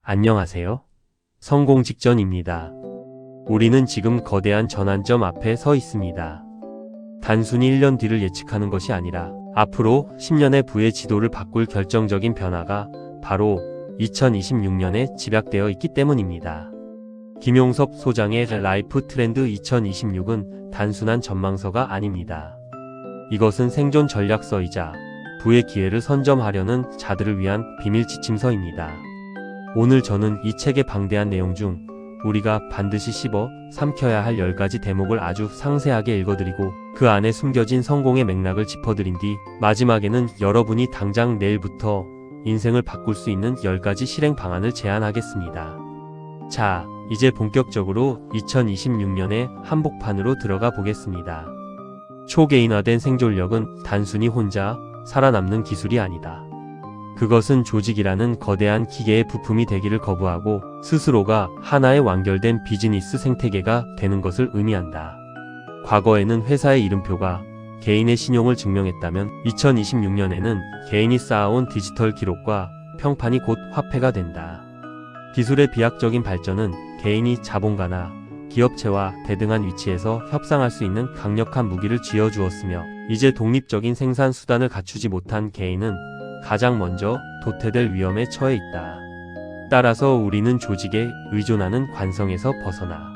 안녕하세요. 성공 직전입니다. 우리는 지금 거대한 전환점 앞에 서 있습니다. 단순히 1년 뒤를 예측하는 것이 아니라 앞으로 10년의 부의 지도를 바꿀 결정적인 변화가 바로 2026년에 집약되어 있기 때문입니다. 김용섭 소장의 라이프 트렌드 2026은 단순한 전망서가 아닙니다. 이것은 생존 전략서이자 부의 기회를 선점하려는 자들을 위한 비밀 지침서입니다. 오늘 저는 이 책의 방대한 내용 중 우리가 반드시 씹어 삼켜야 할 10가지 대목을 아주 상세하게 읽어드리고 그 안에 숨겨진 성공의 맥락을 짚어드린 뒤 마지막에는 여러분이 당장 내일부터 인생을 바꿀 수 있는 10가지 실행 방안을 제안하겠습니다. 자, 이제 본격적으로 2026년의 한복판으로 들어가 보겠습니다. 초개인화된 생존력은 단순히 혼자 살아남는 기술이 아니다. 그것은 조직이라는 거대한 기계의 부품이 되기를 거부하고 스스로가 하나의 완결된 비즈니스 생태계가 되는 것을 의미한다. 과거에는 회사의 이름표가 개인의 신용을 증명했다면 2026년에는 개인이 쌓아온 디지털 기록과 평판이 곧 화폐가 된다. 기술의 비약적인 발전은 개인이 자본가나 기업체와 대등한 위치에서 협상할 수 있는 강력한 무기를 쥐어주었으며 이제 독립적인 생산 수단을 갖추지 못한 개인은 가장 먼저 도태될 위험에 처해 있다. 따라서 우리는 조직에 의존하는 관성에서 벗어나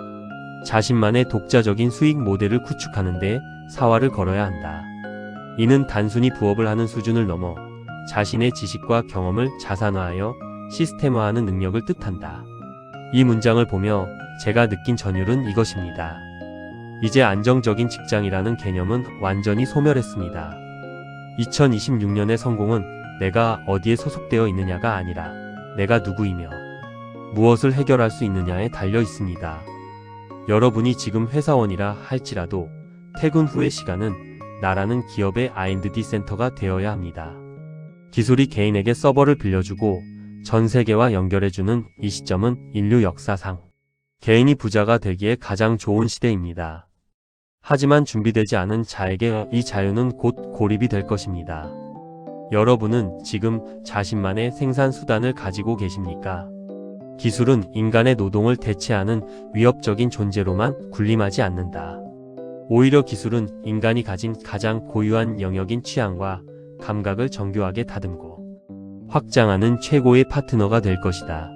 자신만의 독자적인 수익 모델을 구축하는 데 사활을 걸어야 한다. 이는 단순히 부업을 하는 수준을 넘어 자신의 지식과 경험을 자산화하여 시스템화하는 능력을 뜻한다. 이 문장을 보며 제가 느낀 전율은 이것입니다. 이제 안정적인 직장이라는 개념은 완전히 소멸했습니다. 2026년의 성공은 내가 어디에 소속되어 있느냐가 아니라 내가 누구이며 무엇을 해결할 수 있느냐에 달려 있습니다. 여러분이 지금 회사원이라 할지라도 퇴근 후의 시간은 나라는 기업의 R&D 센터가 되어야 합니다. 기술이 개인에게 서버를 빌려주고 전 세계와 연결해주는 이 시점은 인류 역사상 개인이 부자가 되기에 가장 좋은 시대입니다. 하지만 준비되지 않은 자에게 이 자유는 곧 고립이 될 것입니다. 여러분은 지금 자신만의 생산 수단을 가지고 계십니까? 기술은 인간의 노동을 대체하는 위협적인 존재로만 군림하지 않는다. 오히려 기술은 인간이 가진 가장 고유한 영역인 취향과 감각을 정교하게 다듬고 확장하는 최고의 파트너가 될 것이다.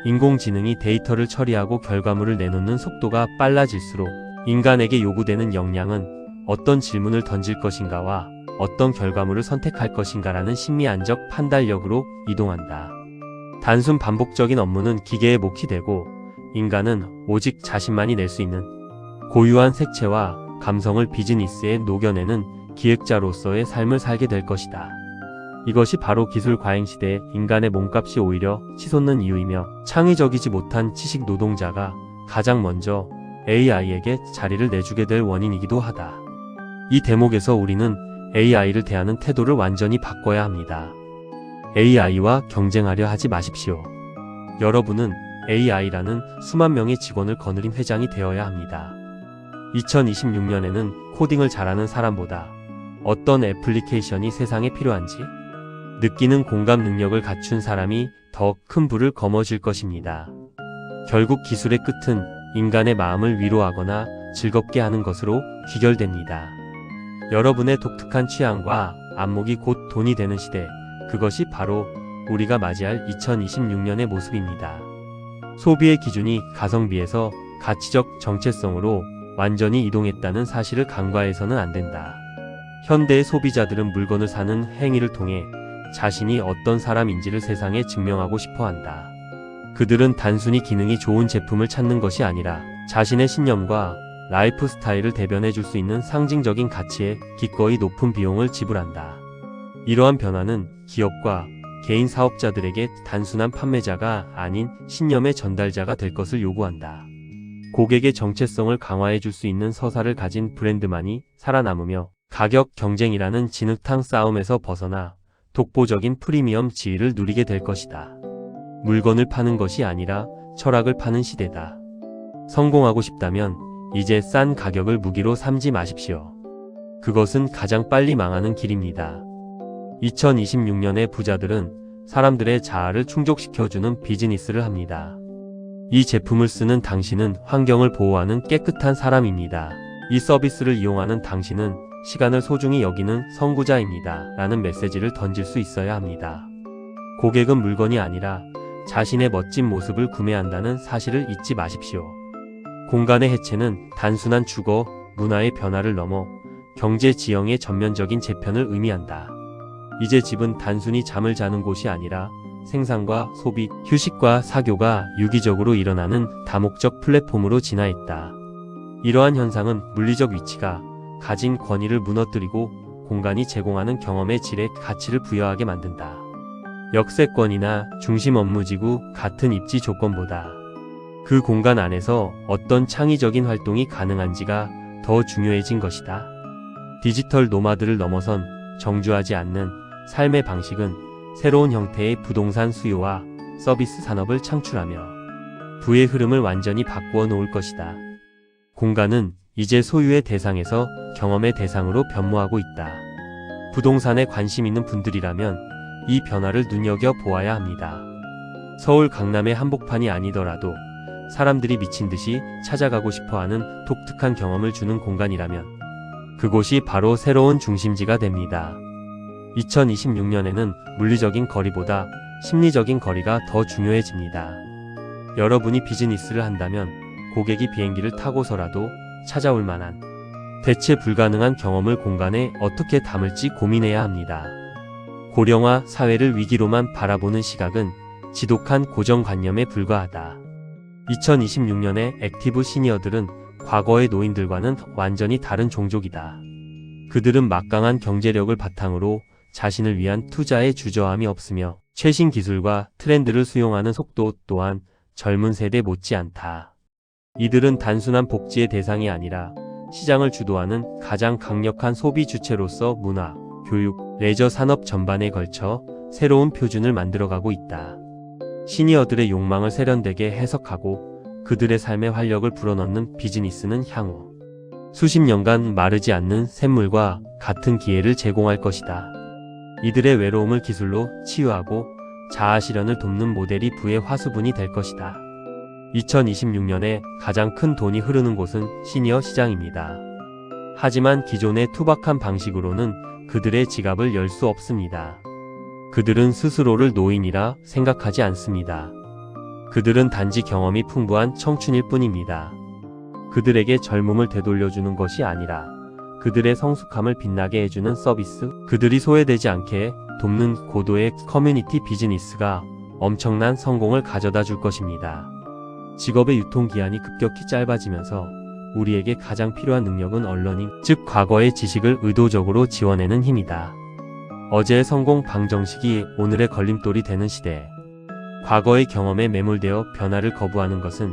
인공지능이 데이터를 처리하고 결과물을 내놓는 속도가 빨라질수록 인간에게 요구되는 역량은 어떤 질문을 던질 것인가와 어떤 결과물을 선택할 것인가라는 심리안적 판단력으로 이동한다. 단순 반복적인 업무는 기계에 몫이 되고 인간은 오직 자신만이 낼 수 있는 고유한 색채와 감성을 비즈니스에 녹여내는 기획자로서의 삶을 살게 될 것이다. 이것이 바로 기술 과잉 시대에 인간의 몸값이 오히려 치솟는 이유이며 창의적이지 못한 지식 노동자가 가장 먼저 AI에게 자리를 내주게 될 원인이기도 하다. 이 대목에서 우리는 AI를 대하는 태도를 완전히 바꿔야 합니다. AI와 경쟁하려 하지 마십시오. 여러분은 AI라는 수만 명의 직원을 거느린 회장이 되어야 합니다. 2026년에는 코딩을 잘하는 사람보다 어떤 애플리케이션이 세상에 필요한지 느끼는 공감 능력을 갖춘 사람이 더 큰 부를 거머쥘 것입니다. 결국 기술의 끝은 인간의 마음을 위로하거나 즐겁게 하는 것으로 귀결됩니다. 여러분의 독특한 취향과 안목이 곧 돈이 되는 시대, 그것이 바로 우리가 맞이할 2026년의 모습입니다. 소비의 기준이 가성비에서 가치적 정체성으로 완전히 이동했다는 사실을 간과해서는 안 된다. 현대의 소비자들은 물건을 사는 행위를 통해 자신이 어떤 사람인지를 세상에 증명하고 싶어 한다. 그들은 단순히 기능이 좋은 제품을 찾는 것이 아니라 자신의 신념과 라이프 스타일을 대변해 줄 수 있는 상징적인 가치에 기꺼이 높은 비용을 지불한다. 이러한 변화는 기업과 개인 사업자들에게 단순한 판매자가 아닌 신념의 전달자가 될 것을 요구한다. 고객의 정체성을 강화해 줄 수 있는 서사를 가진 브랜드만이 살아남으며 가격 경쟁이라는 진흙탕 싸움에서 벗어나 독보적인 프리미엄 지위를 누리게 될 것이다. 물건을 파는 것이 아니라 철학을 파는 시대다. 성공하고 싶다면 이제 싼 가격을 무기로 삼지 마십시오. 그것은 가장 빨리 망하는 길입니다. 2026년의 부자들은 사람들의 자아를 충족시켜주는 비즈니스를 합니다. 이 제품을 쓰는 당신은 환경을 보호하는 깨끗한 사람입니다. 이 서비스를 이용하는 당신은 시간을 소중히 여기는 선구자입니다. 라는 메시지를 던질 수 있어야 합니다. 고객은 물건이 아니라 자신의 멋진 모습을 구매한다는 사실을 잊지 마십시오. 공간의 해체는 단순한 주거, 문화의 변화를 넘어 경제 지형의 전면적인 재편을 의미한다. 이제 집은 단순히 잠을 자는 곳이 아니라 생산과 소비, 휴식과 사교가 유기적으로 일어나는 다목적 플랫폼으로 진화했다. 이러한 현상은 물리적 위치가 가진 권위를 무너뜨리고 공간이 제공하는 경험의 질에 가치를 부여하게 만든다. 역세권이나 중심 업무지구 같은 입지 조건보다 그 공간 안에서 어떤 창의적인 활동이 가능한지가 더 중요해진 것이다. 디지털 노마드를 넘어선 정주하지 않는 삶의 방식은 새로운 형태의 부동산 수요와 서비스 산업을 창출하며 부의 흐름을 완전히 바꾸어 놓을 것이다. 공간은 이제 소유의 대상에서 경험의 대상으로 변모하고 있다. 부동산에 관심 있는 분들이라면 이 변화를 눈여겨보아야 합니다. 서울 강남의 한복판이 아니더라도 사람들이 미친 듯이 찾아가고 싶어하는 독특한 경험을 주는 공간이라면 그곳이 바로 새로운 중심지가 됩니다. 2026년에는 물리적인 거리보다 심리적인 거리가 더 중요해집니다. 여러분이 비즈니스를 한다면 고객이 비행기를 타고서라도 찾아올 만한 대체 불가능한 경험을 공간에 어떻게 담을지 고민해야 합니다. 고령화 사회를 위기로만 바라보는 시각은 지독한 고정관념에 불과하다. 2026년의 액티브 시니어들은 과거의 노인들과는 완전히 다른 종족이다. 그들은 막강한 경제력을 바탕으로 자신을 위한 투자에 주저함이 없으며 최신 기술과 트렌드를 수용하는 속도 또한 젊은 세대 못지않다. 이들은 단순한 복지의 대상이 아니라 시장을 주도하는 가장 강력한 소비 주체로서 문화, 교육, 레저 산업 전반에 걸쳐 새로운 표준을 만들어가고 있다. 시니어들의 욕망을 세련되게 해석하고 그들의 삶의 활력을 불어넣는 비즈니스는 향후 수십 년간 마르지 않는 샘물과 같은 기회를 제공할 것이다. 이들의 외로움을 기술로 치유하고 자아 실현을 돕는 모델이 부의 화수분이 될 것이다. 2026년에 가장 큰 돈이 흐르는 곳은 시니어 시장입니다. 하지만 기존의 투박한 방식으로는 그들의 지갑을 열 수 없습니다. 그들은 스스로를 노인이라 생각하지 않습니다. 그들은 단지 경험이 풍부한 청춘일 뿐입니다. 그들에게 젊음을 되돌려주는 것이 아니라 그들의 성숙함을 빛나게 해주는 서비스, 그들이 소외되지 않게 돕는 고도의 커뮤니티 비즈니스가 엄청난 성공을 가져다 줄 것입니다. 직업의 유통기한이 급격히 짧아지면서 우리에게 가장 필요한 능력은 언러닝, 즉 과거의 지식을 의도적으로 지워내는 힘이다. 어제의 성공 방정식이 오늘의 걸림돌이 되는 시대. 과거의 경험에 매몰되어 변화를 거부하는 것은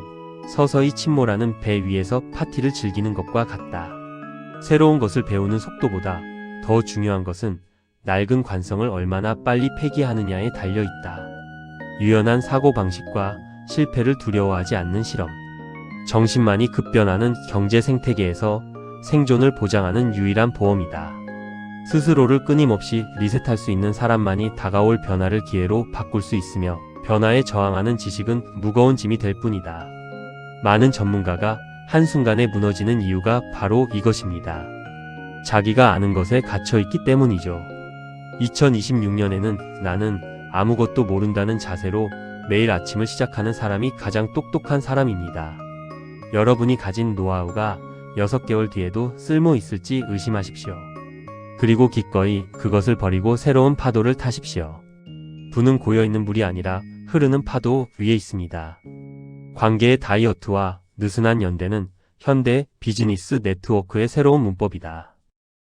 서서히 침몰하는 배 위에서 파티를 즐기는 것과 같다. 새로운 것을 배우는 속도보다 더 중요한 것은 낡은 관성을 얼마나 빨리 폐기하느냐에 달려있다. 유연한 사고방식과 실패를 두려워하지 않는 실험. 정신만이 급변하는 경제 생태계에서 생존을 보장하는 유일한 보험이다. 스스로를 끊임없이 리셋할 수 있는 사람만이 다가올 변화를 기회로 바꿀 수 있으며 변화에 저항하는 지식은 무거운 짐이 될 뿐이다. 많은 전문가가 한순간에 무너지는 이유가 바로 이것입니다. 자기가 아는 것에 갇혀있기 때문이죠. 2026년에는 나는 아무것도 모른다는 자세로 매일 아침을 시작하는 사람이 가장 똑똑한 사람입니다. 여러분이 가진 노하우가 6개월 뒤에도 쓸모 있을지 의심하십시오. 그리고 기꺼이 그것을 버리고 새로운 파도를 타십시오. 부는 고여있는 물이 아니라 흐르는 파도 위에 있습니다. 관계의 다이어트와 느슨한 연대는 현대 비즈니스 네트워크의 새로운 문법이다.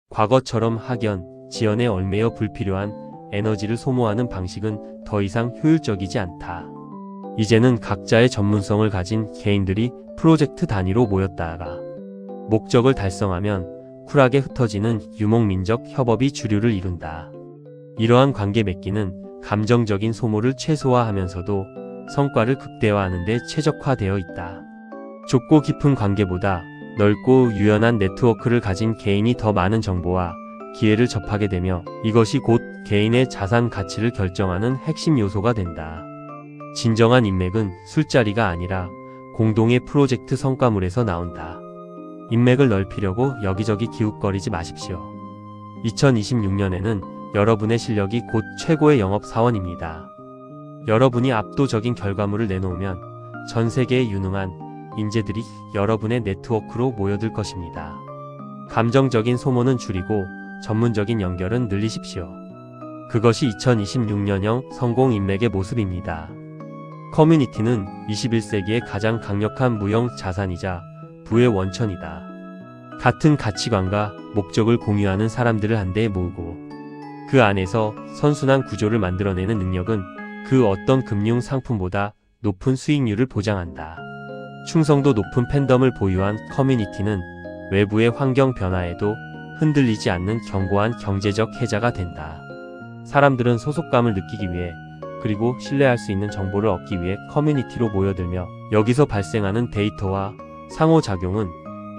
과거처럼 학연, 지연에 얽매여 불필요한 에너지를 소모하는 방식은 더 이상 효율적이지 않다. 이제는 각자의 전문성을 가진 개인들이 프로젝트 단위로 모였다가 목적을 달성하면 쿨하게 흩어지는 유목민적 협업이 주류를 이룬다. 이러한 관계 맺기는 감정적인 소모를 최소화하면서도 성과를 극대화하는 데 최적화되어 있다. 좁고 깊은 관계보다 넓고 유연한 네트워크를 가진 개인이 더 많은 정보와 기회를 접하게 되며 이것이 곧 개인의 자산 가치를 결정하는 핵심 요소가 된다. 진정한 인맥은 술자리가 아니라 공동의 프로젝트 성과물에서 나온다. 인맥을 넓히려고 여기저기 기웃거리지 마십시오. 2026년에는 여러분의 실력이 곧 최고의 영업사원입니다. 여러분이 압도적인 결과물을 내놓으면 전 세계의 유능한 인재들이 여러분의 네트워크로 모여들 것입니다. 감정적인 소모는 줄이고 전문적인 연결은 늘리십시오. 그것이 2026년형 성공 인맥의 모습입니다. 커뮤니티는 21세기의 가장 강력한 무형 자산이자 부의 원천이다. 같은 가치관과 목적을 공유하는 사람들을 한데에 모으고 그 안에서 선순환 구조를 만들어내는 능력은 그 어떤 금융 상품보다 높은 수익률을 보장한다. 충성도 높은 팬덤을 보유한 커뮤니티는 외부의 환경 변화에도 흔들리지 않는 견고한 경제적 해자가 된다. 사람들은 소속감을 느끼기 위해 그리고 신뢰할 수 있는 정보를 얻기 위해 커뮤니티로 모여들며 여기서 발생하는 데이터와 상호작용은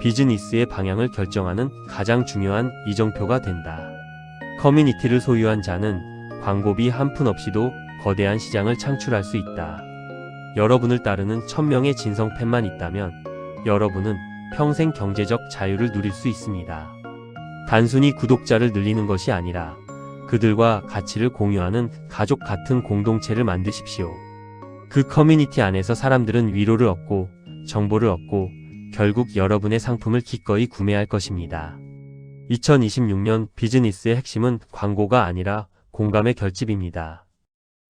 비즈니스의 방향을 결정하는 가장 중요한 이정표가 된다. 커뮤니티를 소유한 자는 광고비 한 푼 없이도 거대한 시장을 창출할 수 있다. 여러분을 따르는 1000명의 진성 팬만 있다면 여러분은 평생 경제적 자유를 누릴 수 있습니다. 단순히 구독자를 늘리는 것이 아니라 그들과 가치를 공유하는 가족 같은 공동체를 만드십시오. 그 커뮤니티 안에서 사람들은 위로를 얻고 정보를 얻고 결국 여러분의 상품을 기꺼이 구매할 것입니다. 2026년 비즈니스의 핵심은 광고가 아니라 공감의 결집입니다.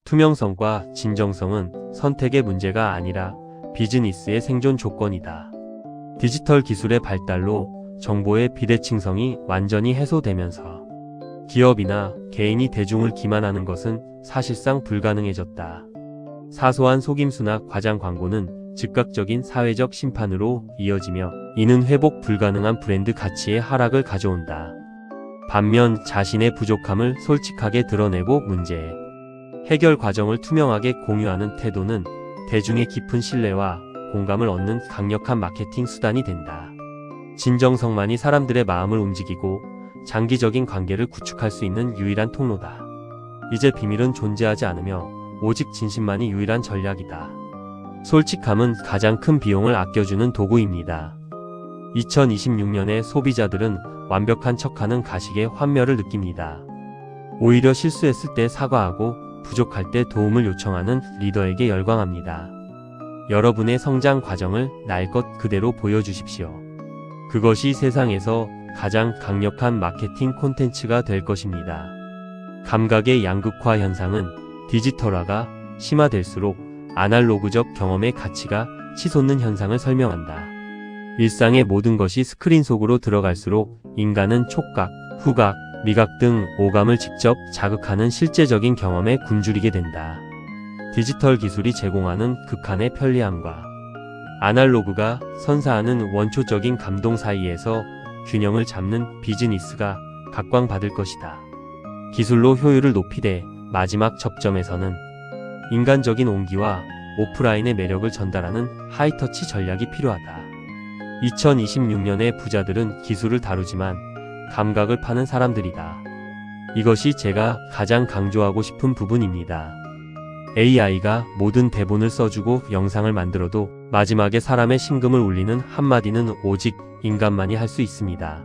투명성과 진정성은 선택의 문제가 아니라 비즈니스의 생존 조건이다. 디지털 기술의 발달로 정보의 비대칭성이 완전히 해소되면서 기업이나 개인이 대중을 기만하는 것은 사실상 불가능해졌다. 사소한 속임수나 과장 광고는 즉각적인 사회적 심판으로 이어지며 이는 회복 불가능한 브랜드 가치의 하락을 가져온다. 반면 자신의 부족함을 솔직하게 드러내고 문제 해결 과정을 투명하게 공유하는 태도는 대중의 깊은 신뢰와 공감을 얻는 강력한 마케팅 수단이 된다. 진정성만이 사람들의 마음을 움직이고 장기적인 관계를 구축할 수 있는 유일한 통로다. 이제 비밀은 존재하지 않으며 오직 진심만이 유일한 전략이다. 솔직함은 가장 큰 비용을 아껴주는 도구입니다. 2026년의 소비자들은 완벽한 척하는 가식의 환멸을 느낍니다. 오히려 실수했을 때 사과하고 부족할 때 도움을 요청하는 리더에게 열광합니다. 여러분의 성장 과정을 날 것 그대로 보여주십시오. 그것이 세상에서 가장 강력한 마케팅 콘텐츠가 될 것입니다. 감각의 양극화 현상은 디지털화가 심화될수록 아날로그적 경험의 가치가 치솟는 현상을 설명한다. 일상의 모든 것이 스크린 속으로 들어갈수록 인간은 촉각, 후각, 미각 등 오감을 직접 자극하는 실제적인 경험에 굶주리게 된다. 디지털 기술이 제공하는 극한의 편리함과 아날로그가 선사하는 원초적인 감동 사이에서 균형을 잡는 비즈니스가 각광받을 것이다. 기술로 효율을 높이되 마지막 접점에서는 인간적인 온기와 오프라인의 매력을 전달하는 하이터치 전략이 필요하다. 2026년의 부자들은 기술을 다루지만 감각을 파는 사람들이다. 이것이 제가 가장 강조하고 싶은 부분입니다. AI가 모든 대본을 써주고 영상을 만들어도 마지막에 사람의 심금을 울리는 한마디는 오직 인간만이 할 수 있습니다.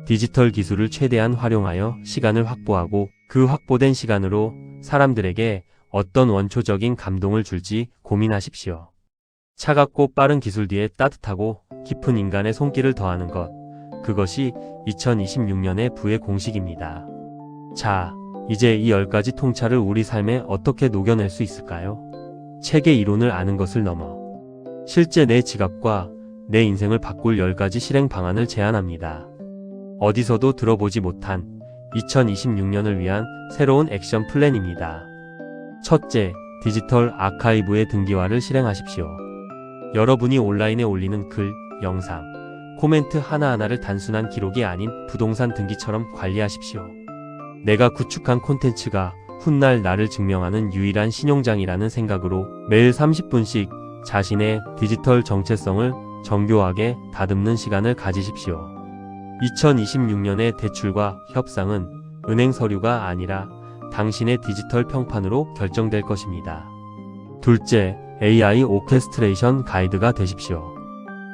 디지털 기술을 최대한 활용하여 시간을 확보하고 그 확보된 시간으로 사람들에게 어떤 원초적인 감동을 줄지 고민하십시오. 차갑고 빠른 기술 뒤에 따뜻하고 깊은 인간의 손길을 더하는 것, 그것이 2026년의 부의 공식입니다. 자, 이제 이 10가지 통찰을 우리 삶에 어떻게 녹여낼 수 있을까요? 책의 이론을 아는 것을 넘어 실제 내 지갑과 내 인생을 바꿀 10가지 실행 방안을 제안합니다. 어디서도 들어보지 못한 2026년을 위한 새로운 액션 플랜입니다. 첫째, 디지털 아카이브의 등기화를 실행하십시오. 여러분이 온라인에 올리는 글, 영상, 코멘트 하나하나를 단순한 기록이 아닌 부동산 등기처럼 관리하십시오. 내가 구축한 콘텐츠가 훗날 나를 증명하는 유일한 신용장이라는 생각으로 매일 30분씩 자신의 디지털 정체성을 정교하게 다듬는 시간을 가지십시오. 2026년의 대출과 협상은 은행 서류가 아니라 당신의 디지털 평판으로 결정될 것입니다. 둘째, AI 오케스트레이션 가이드가 되십시오.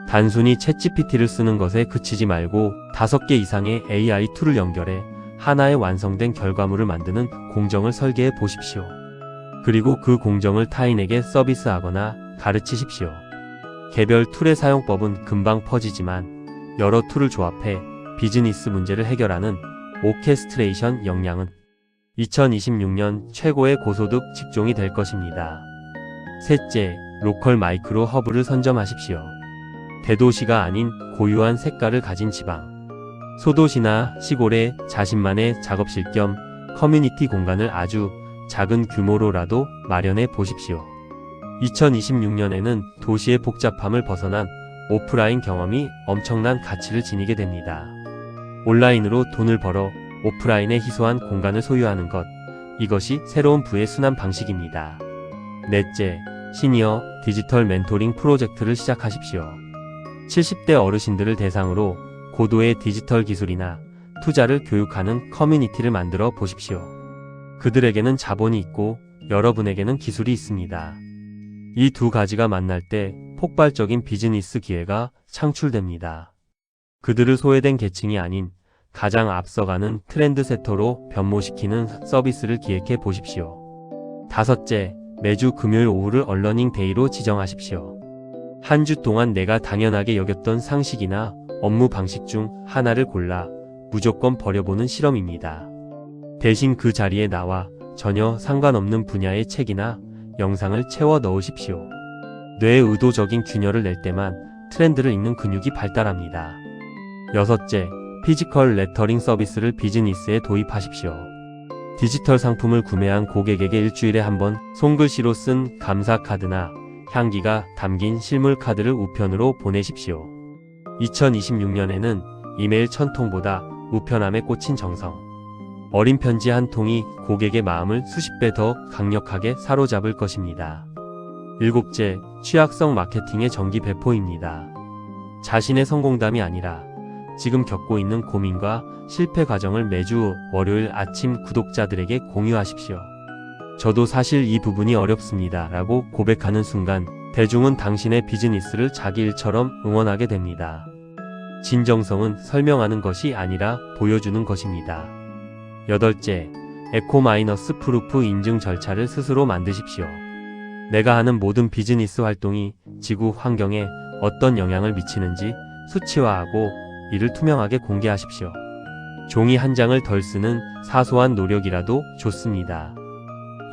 단순히 챗GPT를 쓰는 것에 그치지 말고 5개 이상의 AI 툴을 연결해 하나의 완성된 결과물을 만드는 공정을 설계해 보십시오. 그리고 그 공정을 타인에게 서비스하거나 가르치십시오. 개별 툴의 사용법은 금방 퍼지지만 여러 툴을 조합해 비즈니스 문제를 해결하는 오케스트레이션 역량은 2026년 최고의 고소득 직종이 될 것입니다. 셋째, 로컬 마이크로 허브를 선점하십시오. 대도시가 아닌 고유한 색깔을 가진 지방, 소도시나 시골에 자신만의 작업실 겸 커뮤니티 공간을 아주 작은 규모로라도 마련해 보십시오. 2026년에는 도시의 복잡함을 벗어난 오프라인 경험이 엄청난 가치를 지니게 됩니다. 온라인으로 돈을 벌어 오프라인의 희소한 공간을 소유하는 것, 이것이 새로운 부의 순환 방식입니다. 넷째, 시니어 디지털 멘토링 프로젝트를 시작하십시오. 70대 어르신들을 대상으로 고도의 디지털 기술이나 투자를 교육하는 커뮤니티를 만들어 보십시오. 그들에게는 자본이 있고 여러분에게는 기술이 있습니다. 이 두 가지가 만날 때 폭발적인 비즈니스 기회가 창출됩니다. 그들을 소외된 계층이 아닌 가장 앞서가는 트렌드세터로 변모시키는 서비스를 기획해 보십시오. 다섯째, 매주 금요일 오후를 얼러닝 데이로 지정하십시오. 한 주 동안 내가 당연하게 여겼던 상식이나 업무 방식 중 하나를 골라 무조건 버려보는 실험입니다. 대신 그 자리에 나와 전혀 상관없는 분야의 책이나 영상을 채워 넣으십시오. 뇌에 의도적인 균열을 낼 때만 트렌드를 읽는 근육이 발달합니다. 여섯째, 피지컬 레터링 서비스를 비즈니스에 도입하십시오. 디지털 상품을 구매한 고객에게 일주일에 한 번 손글씨로 쓴 감사 카드나 향기가 담긴 실물 카드를 우편으로 보내십시오. 2026년에는 이메일 1000통보다 우편함에 꽂힌 정성, 어린 편지 한 통이 고객의 마음을 수십 배 더 강력하게 사로잡을 것입니다. 일곱째, 취약성 마케팅의 정기 배포입니다. 자신의 성공담이 아니라 지금 겪고 있는 고민과 실패 과정을 매주 월요일 아침 구독자들에게 공유하십시오. 저도 사실 이 부분이 어렵습니다 라고 고백하는 순간 대중은 당신의 비즈니스를 자기 일처럼 응원하게 됩니다. 진정성은 설명하는 것이 아니라 보여주는 것입니다. 여덟째, 에코마이너스 프루프 인증 절차를 스스로 만드십시오. 내가 하는 모든 비즈니스 활동이 지구 환경에 어떤 영향을 미치는지 수치화하고 이를 투명하게 공개하십시오. 종이 한 장을 덜 쓰는 사소한 노력이라도 좋습니다.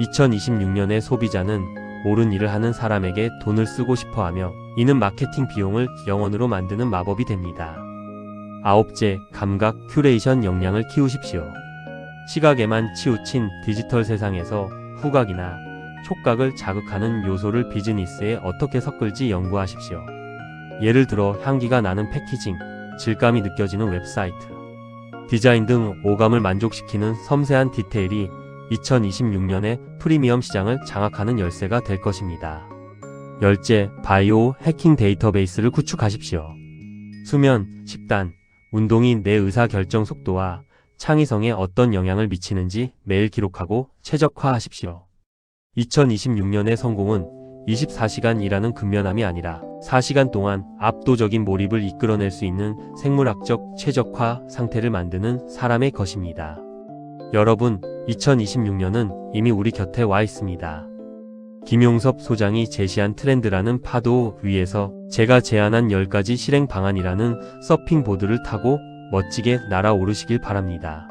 2026년의 소비자는 옳은 일을 하는 사람에게 돈을 쓰고 싶어하며 이는 마케팅 비용을 영원으로 만드는 마법이 됩니다. 아홉째, 감각 큐레이션 역량을 키우십시오. 시각에만 치우친 디지털 세상에서 후각이나 촉각을 자극하는 요소를 비즈니스에 어떻게 섞을지 연구하십시오. 예를 들어 향기가 나는 패키징, 질감이 느껴지는 웹사이트, 디자인 등 오감을 만족시키는 섬세한 디테일이 2026년의 프리미엄 시장을 장악하는 열쇠가 될 것입니다. 열째, 바이오 해킹 데이터베이스를 구축하십시오. 수면, 식단, 운동이 내 의사결정 속도와 창의성에 어떤 영향을 미치는지 매일 기록하고 최적화하십시오. 2026년의 성공은 24시간 일하는 근면함이 아니라 4시간 동안 압도적인 몰입을 이끌어낼 수 있는 생물학적 최적화 상태를 만드는 사람의 것입니다. 여러분, 2026년은 이미 우리 곁에 와 있습니다. 김용섭 소장이 제시한 트렌드라는 파도 위에서 제가 제안한 10가지 실행 방안이라는 서핑보드를 타고 멋지게 날아오르시길 바랍니다.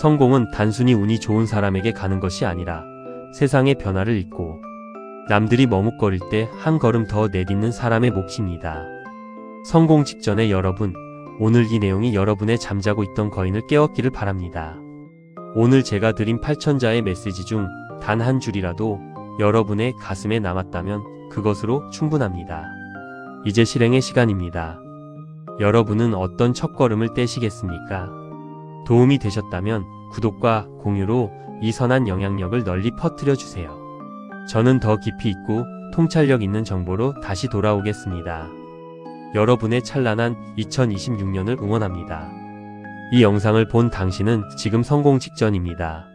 성공은 단순히 운이 좋은 사람에게 가는 것이 아니라 세상의 변화를 잇고 남들이 머뭇거릴 때 한 걸음 더 내딛는 사람의 몫입니다. 성공 직전의 여러분, 오늘 이 내용이 여러분의 잠자고 있던 거인을 깨웠기를 바랍니다. 오늘 제가 드린 8000자의 메시지 중 단 한 줄이라도 여러분의 가슴에 남았다면 그것으로 충분합니다. 이제 실행의 시간입니다. 여러분은 어떤 첫걸음을 떼시겠습니까? 도움이 되셨다면 구독과 공유로 이 선한 영향력을 널리 퍼뜨려 주세요. 저는 더 깊이 있고 통찰력 있는 정보로 다시 돌아오겠습니다. 여러분의 찬란한 2026년을 응원합니다. 이 영상을 본 당신은 지금 성공 직전입니다.